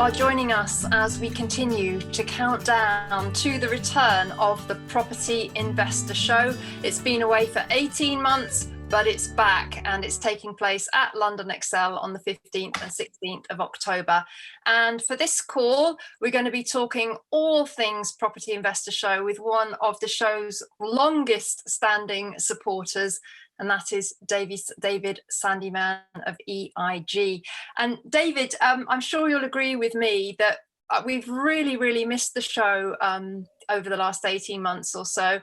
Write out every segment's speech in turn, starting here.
are joining us as we continue to count down to the return of the Property Investor Show. It's been away for 18 months, but it's back and it's taking place at London Excel on the 15th and 16th of October. And for this call, we're going to be talking all things Property Investor Show with one of the show's longest standing supporters, and that is David Sandeman of EIG. And David, I'm sure you'll agree with me that we've really missed the show over the last 18 months or so.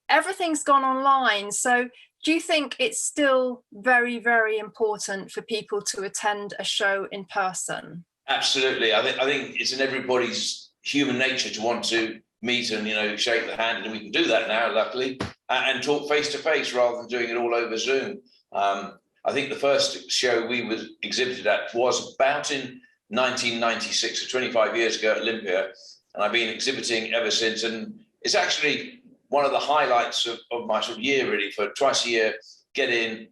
Everything's gone online. So do you think it's still very important for people to attend a show in person? Absolutely. I think it's in everybody's human nature to want to meet and shake the hand, and we can do that now, luckily, and talk face to face rather than doing it all over Zoom. I think the first show we were exhibited at was about in 1996, so 25 years ago at Olympia, and I've been exhibiting ever since. And it's actually one of the highlights of my sort of year, really, for twice a year, get in,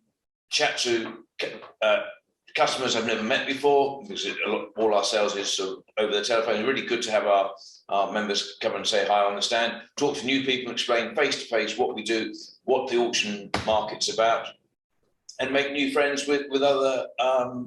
chat to customers I've never met before, because all our sales is sort of over the telephone. It's really good to have our members come and say hi on the stand, talk to new people, explain face to face what we do, what the auction market's about, and make new friends with other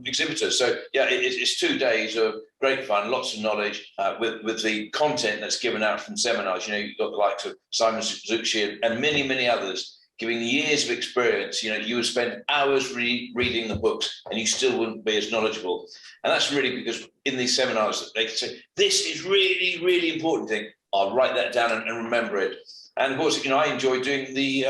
exhibitors. So yeah, it's 2 days of great fun, lots of knowledge, with the content that's given out from seminars. You've got the likes of Simon Zucci and many others giving years of experience. You would spend hours reading the books and you still wouldn't be as knowledgeable. And that's really because in these seminars, they can say, this is really important thing. I'll write that down and remember it. And of course, I enjoy doing the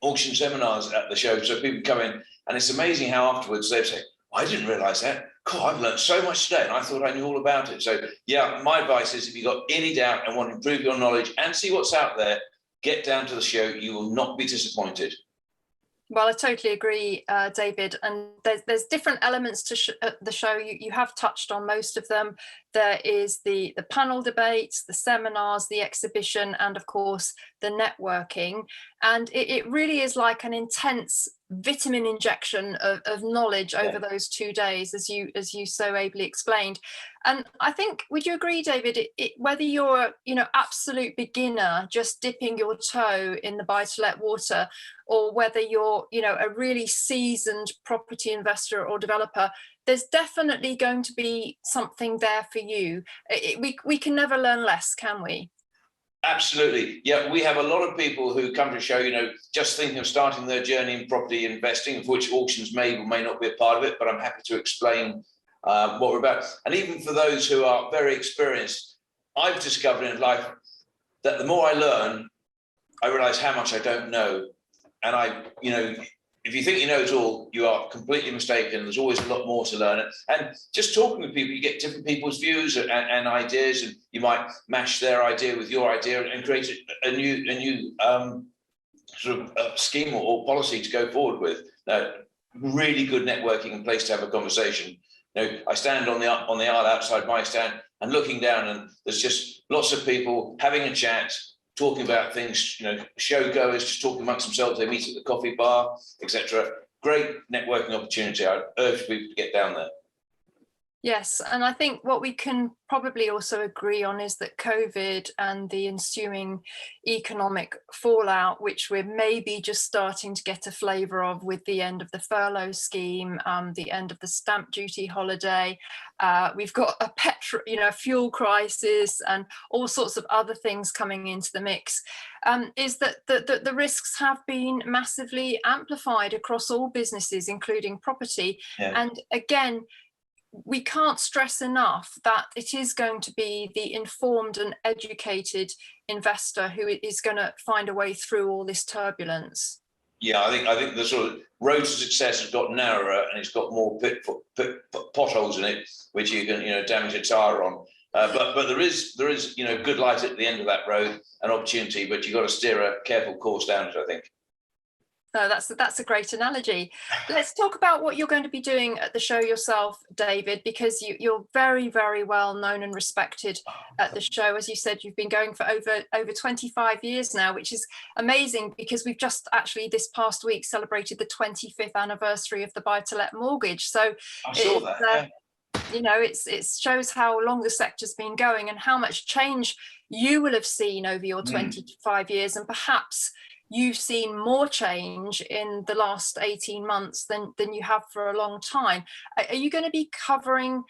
auction seminars at the show. So people come in and it's amazing how afterwards they say, I didn't realize that. God, I've learned so much today and I thought I knew all about it. So yeah, my advice is if you've got any doubt and want to improve your knowledge and see what's out there, get down to the show. You will not be disappointed. Well, I totally agree, David. And there's different elements to the show. You have touched on most of them. There is the panel debates, the seminars, the exhibition, and of course, the networking. And it really is like an intense vitamin injection of knowledge over those 2 days, as you so ably explained. And I think, would you agree, David, whether you're absolute beginner just dipping your toe in the buy-to-let water, or whether you're a really seasoned property investor or developer, there's definitely going to be something there for you. We can never learn less, can we? Absolutely. Yeah, we have a lot of people who come to show, just thinking of starting their journey in property investing, of which auctions may or may not be a part of it, but I'm happy to explain what we're about. And even for those who are very experienced, I've discovered in life that the more I learn, I realize how much I don't know. And if you think you know it all, you are completely mistaken. There's always a lot more to learn. And just talking with people, you get different people's views and ideas, and you might mash their idea with your idea and create a new sort of scheme or policy to go forward with. Really good networking and place to have a conversation. I stand on the aisle outside my stand and looking down, and there's just lots of people having a chat, talking about things, show goers just talking amongst themselves. They meet at the coffee bar, etc. Great networking opportunity. I urge people to get down there. Yes, and I think what we can probably also agree on is that COVID and the ensuing economic fallout, which we're maybe just starting to get a flavour of with the end of the furlough scheme, the end of the stamp duty holiday, we've got a fuel crisis and all sorts of other things coming into the mix, is that the risks have been massively amplified across all businesses, including property. Yeah. And again, we can't stress enough that it is going to be the informed and educated investor who is going to find a way through all this turbulence. Yeah, I think the sort of road to success has got narrower and it's got more potholes in it, which you can damage a tire on. But there is good light at the end of that road, an opportunity, but you've got to steer a careful course down it, I think. No, that's a great analogy. Let's talk about what you're going to be doing at the show yourself, David, because you're very well known and respected at the show. As you said, you've been going for over 25 years now, which is amazing because we've just actually this past week celebrated the 25th anniversary of the buy-to-let mortgage. So I saw that. You know, it shows how long the sector's been going and how much change you will have seen over your 25 years, and perhaps you've seen more change in the last 18 months than you have for a long time. Are you going to be covering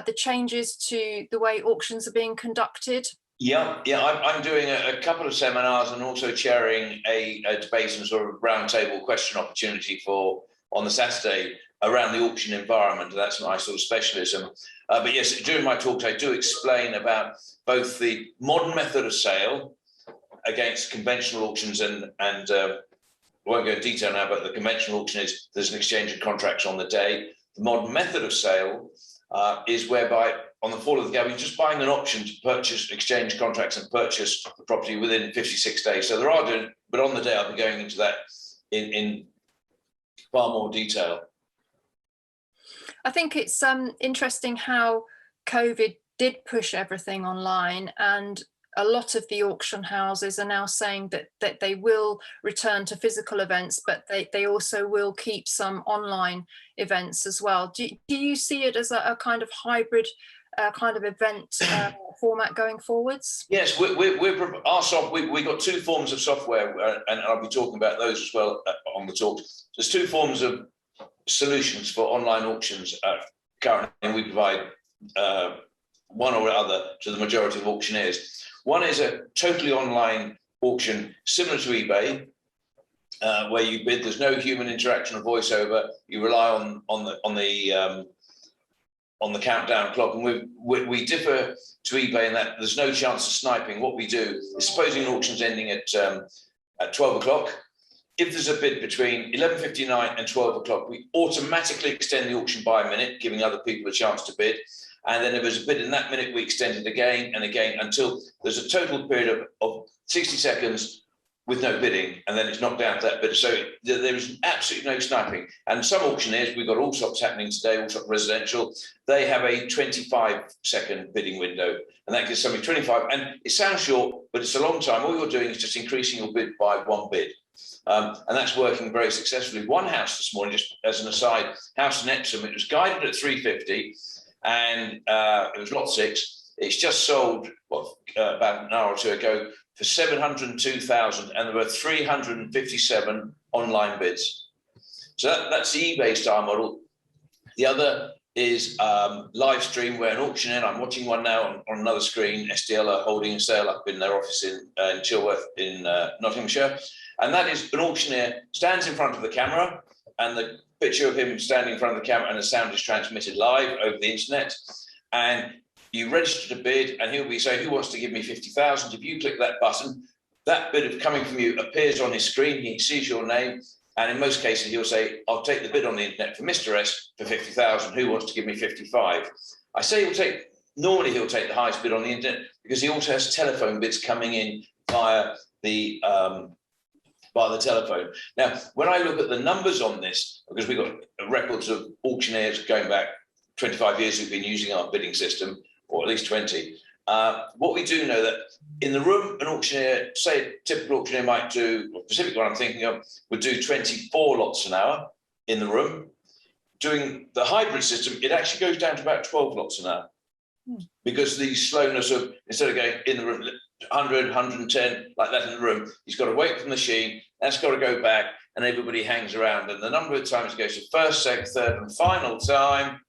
the changes to the way auctions are being conducted? Yeah, I'm doing a couple of seminars and also chairing a debate and sort of roundtable question opportunity on the Saturday around the auction environment. That's my sort of specialism. But yes, during my talks, I do explain about both the modern method of sale against conventional auctions, and I won't go into detail now, but the conventional auction is there's an exchange of contracts on the day. The modern method of sale is whereby on the fall of the gap, you're just buying an option to purchase, exchange contracts and purchase the property within 56 days. So there are doing, but on the day I'll be going into that in far more detail. I think it's interesting how COVID did push everything online, and a lot of the auction houses are now saying that they will return to physical events, but they also will keep some online events as well. Do you see it as a kind of hybrid kind of event format going forwards? Yes, we got two forms of software, and I'll be talking about those as well on the talk. There's two forms of solutions for online auctions currently, and we provide one or other to the majority of auctioneers. One is a totally online auction similar to eBay, where you bid. There's no human interaction or voiceover. You rely on the countdown clock, and we differ to eBay in that there's no chance of sniping. What we do is, supposing an auction's ending at 12 o'clock, if there's a bid between 11:59 and 12 o'clock, we automatically extend the auction by a minute, giving other people a chance to bid. And then if there's a bid in that minute, we extend it again and again until there's a total period of 60 seconds with no bidding, and then it's knocked down to that bidder. So there is absolutely no sniping. And some auctioneers, we've got Allsops happening today, Allsop Residential, they have a 25-second bidding window, and that gives somebody 25. And it sounds short, but it's a long time. All you're doing is just increasing your bid by one bid. And that's working very successfully. One house this morning, just as an aside, house in Epsom, it was guided at 350, and it was lot 6. It's just sold about an hour or two ago for 702,000, and there were 357 online bids. So that's the eBay style model. The other is live stream, where an auctioneer, I'm watching one now on another screen, SDL are holding a sale up in their office in Chilworth in Nottinghamshire. And that is an auctioneer stands in front of the camera, and the picture of him standing in front of the camera, and the sound is transmitted live over the internet. And you register to bid, and he'll be saying, who wants to give me 50,000? If you click that button, that bid coming from you appears on his screen. He sees your name, and in most cases, he'll say, I'll take the bid on the internet for Mr. S for 50,000. Who wants to give me 55? I say normally he'll take the highest bid on the internet, because he also has telephone bids coming in via the telephone. Now, when I look at the numbers on this, because we've got records of auctioneers going back 25 years who've been using our bidding system, or at least 20, what we do know that in the room, an auctioneer, say a typical auctioneer might do, or specific one I'm thinking of, would do 24 lots an hour in the room. Doing the hybrid system, it actually goes down to about 12 lots an hour, because the slowness of, instead of going in the room, 100, 110, like that in the room, he's got to wait for the machine, that's got to go back, and everybody hangs around. And the number of times it goes to first, second, third, and final time,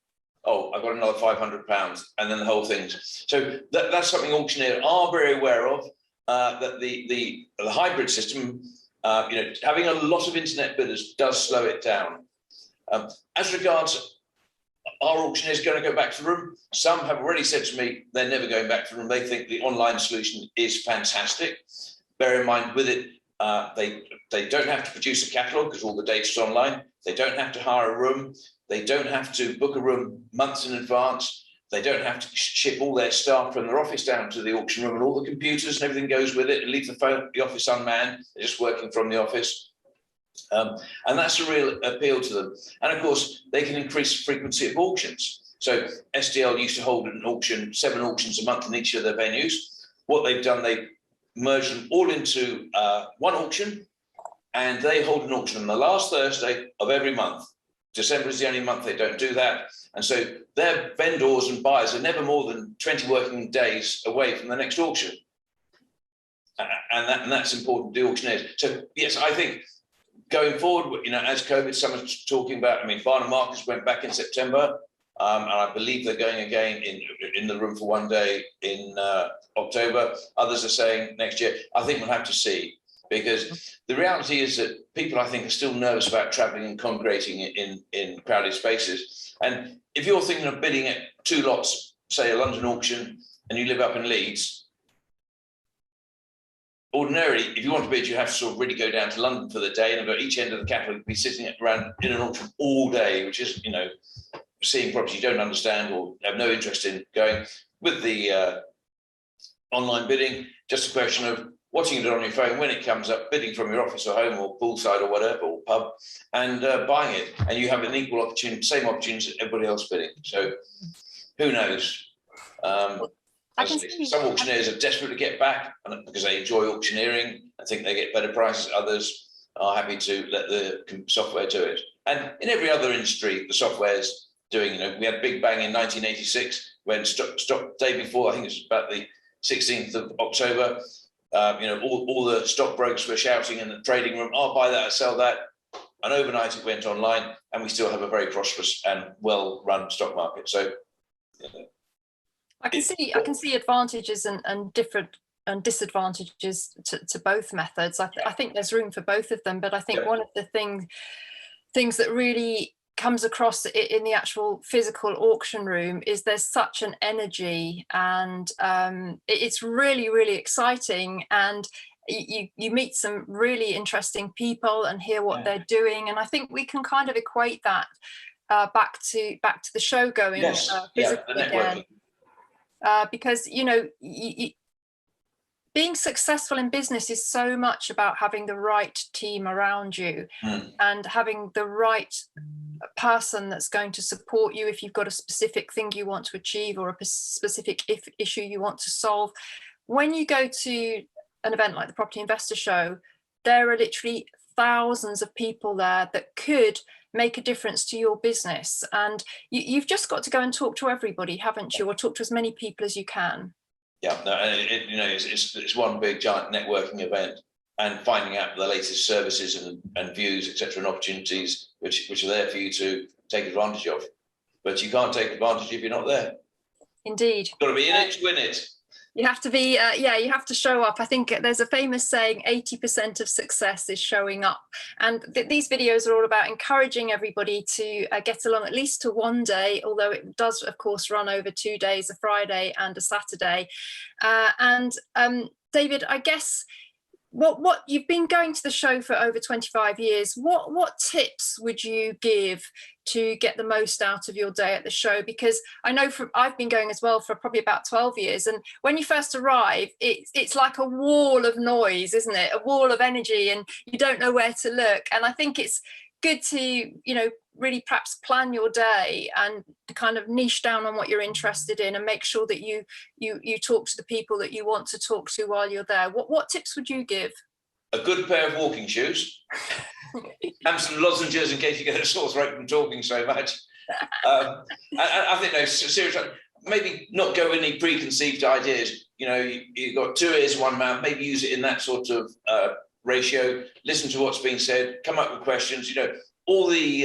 oh, I've got another £500, and then the whole thing. So that's something auctioneers are very aware of, that the hybrid system, having a lot of internet bidders does slow it down. As regards, are auctioneers going to go back to the room? Some have already said to me they're never going back to the room. They think the online solution is fantastic. Bear in mind with it, they don't have to produce a catalogue because all the data's online. They don't have to hire a room. They don't have to book a room months in advance. They don't have to ship all their staff from their office down to the auction room, and all the computers and everything goes with it, and leave the office unmanned. They're just working from the office. And that's a real appeal to them. And of course, they can increase the frequency of auctions. So SDL used to hold an auction, 7 auctions a month in each of their venues. What they've done, they merged them all into one auction, and they hold an auction on the last Thursday of every month. December is the only month they don't do that. And so their vendors and buyers are never more than 20 working days away from the next auction. And that's important to the auctioneers. So yes, I think going forward, as COVID, someone's talking about, Barnum Marcus went back in September, and I believe they're going again in the room for one day in October. Others are saying next year. I think we'll have to see, because the reality is that people, I think, are still nervous about traveling and congregating in crowded spaces. And if you're thinking of bidding at 2 lots, say a London auction, and you live up in Leeds, ordinarily, if you want to bid, you have to sort of really go down to London for the day, and at each end of the catalogue, be sitting around in an auction all day, which is, seeing property you don't understand or have no interest in going. With the online bidding, just a question of watching it on your phone when it comes up, bidding from your office or home or poolside or whatever, or pub, and buying it, and you have an equal opportunity, same opportunity as everybody else bidding. So who knows? Some auctioneers are desperate to get back because they enjoy auctioneering. I think they get better prices. Others are happy to let the software do it. And in every other industry, the software's doing, we had Big Bang in 1986 when stock day before, I think it was about the 16th of October, all the stockbrokers were shouting in the trading room, "I'll buy that, I'll sell that." And overnight it went online, and we still have a very prosperous and well-run stock market. So, I can see advantages and different and disadvantages to both methods. I think there's room for both of them, but I think one of the things that really comes across in the actual physical auction room is there's such an energy, and it's really, really exciting, and you meet some really interesting people and hear what they're doing, and I think we can kind of equate that back to the show going physically again. Because being successful in business is so much about having the right team around you and having the right person that's going to support you if you've got a specific thing you want to achieve or a specific issue you want to solve. When you go to an event like the Property Investor Show, there are literally thousands of people there that could make a difference to your business, and you've just got to go and talk to everybody, haven't you, or talk to as many people as you can. It's one big giant networking event, and finding out the latest services and views, etc., and opportunities which are there for you to take advantage of. But you can't take advantage if you're not there. Indeed, you've got to be in it to win it. You have to be, you have to show up. I think there's a famous saying, 80% of success is showing up. And these videos are all about encouraging everybody to get along at least to one day, although it does, of course, run over 2 days, a Friday and a Saturday. David, I guess what you've been going to the show for over 25 years. What tips would you give to get the most out of your day at the show? Because I know I've been going as well for probably about 12 years. And when you first arrive, it's like a wall of noise, isn't it? A wall of energy, and you don't know where to look. And I think it's good to, really perhaps plan your day and kind of niche down on what you're interested in and make sure that you talk to the people that you want to talk to while you're there. What tips would you give? A good pair of walking shoes. And some lozenges in case you get a sore throat from talking so much. I think, no, seriously, maybe not go with any preconceived ideas. You've got 2 ears, 1 mouth, maybe use it in that sort of ratio, listen to what's being said, come up with questions. All the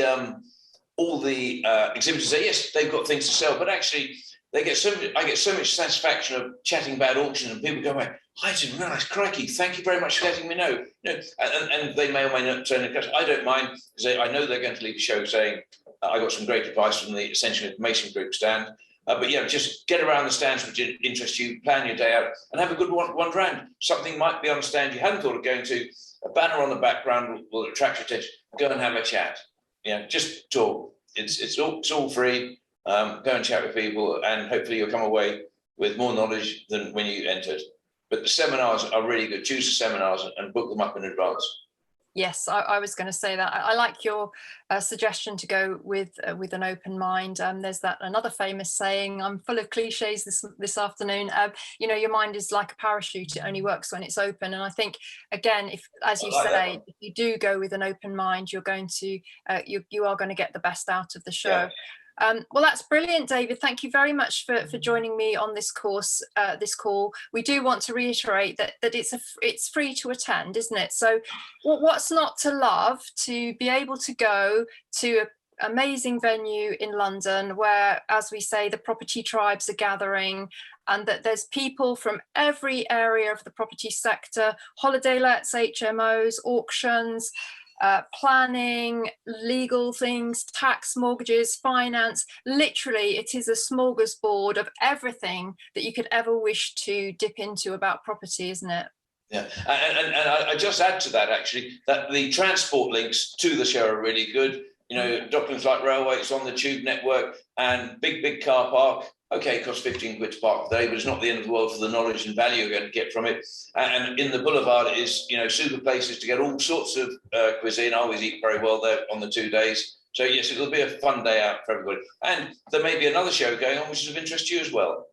exhibitors say, yes, they've got things to sell, but actually I get so much satisfaction of chatting about auction, and people go, away, I didn't realise, crikey, thank you very much for letting me know. And they may or may not turn it. I don't mind, because I know they're going to leave the show saying, I got some great advice from the Essential Information Group stand. But just get around the stands which interest you, plan your day out, and have a good wander around. Something might be on the stand you hadn't thought of going to. A banner on the background will attract your attention. Go and have a chat. Just talk. It's all free. Go and chat with people, and hopefully you'll come away with more knowledge than when you entered. But the seminars are really good. Choose the seminars and book them up in advance. Yes, I was going to say that. I like your suggestion to go with an open mind. There's that another famous saying. I'm full of cliches this afternoon. You know, your mind is like a parachute; it only works when it's open. And I think, again, if, as you say, if you do go with an open mind, you're going to you are going to get the best out of the show. Yeah. Well, that's brilliant, David. Thank you very much for joining me on this this call. We do want to reiterate that it's free to attend, isn't it? So, what's not to love to be able to go to an amazing venue in London, where, as we say, the property tribes are gathering, and that there's people from every area of the property sector: holiday lets, HMOs, auctions. Planning, legal things, tax, mortgages, finance. Literally, it is a smorgasbord of everything that you could ever wish to dip into about property, isn't it? Yeah, and I just add to that, actually, that the transport links to the show are really good. You know, Docklands Light Railway, it's on the Tube network, and big car park. Okay, it costs 15 quid to park today, but it's not the end of the world for the knowledge and value you're going to get from it. And in the Boulevard is, you know, super places to get all sorts of cuisine. I always eat very well there on the 2 days. So yes, it'll be a fun day out for everybody. And there may be another show going on, which is of interest to you as well.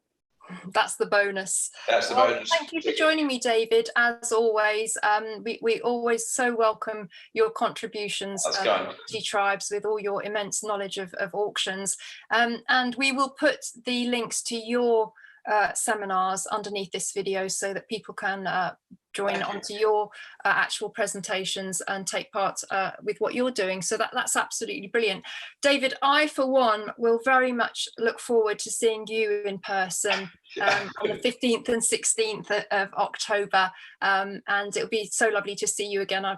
That's the bonus. That's the bonus. Thank you for joining me, David. As always, we always so welcome your contributions to tribes with all your immense knowledge of auctions. And we will put the links to your seminars underneath this video so that people can join onto your actual presentations and take part with what you're doing. So that's absolutely brilliant. David, I for one will very much look forward to seeing you in person on the 15th and 16th of October, and it'll be so lovely to see you again. I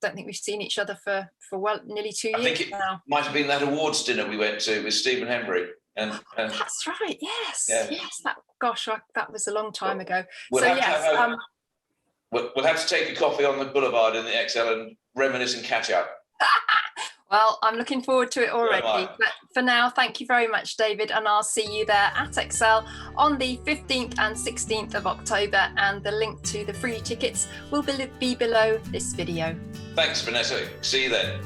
don't think we've seen each other for well nearly 2 years now. I think it might have been that awards dinner we went to with Stephen Henry. And that's right. Yes, yes. That was a long time ago. We'll have to take a coffee on the Boulevard in the XL and reminisce and catch up. Well, I'm looking forward to it already. But for now, thank you very much, David, and I'll see you there at Excel on the 15th and 16th of October, and the link to the free tickets will be below this video. Thanks, Vanessa. See you then.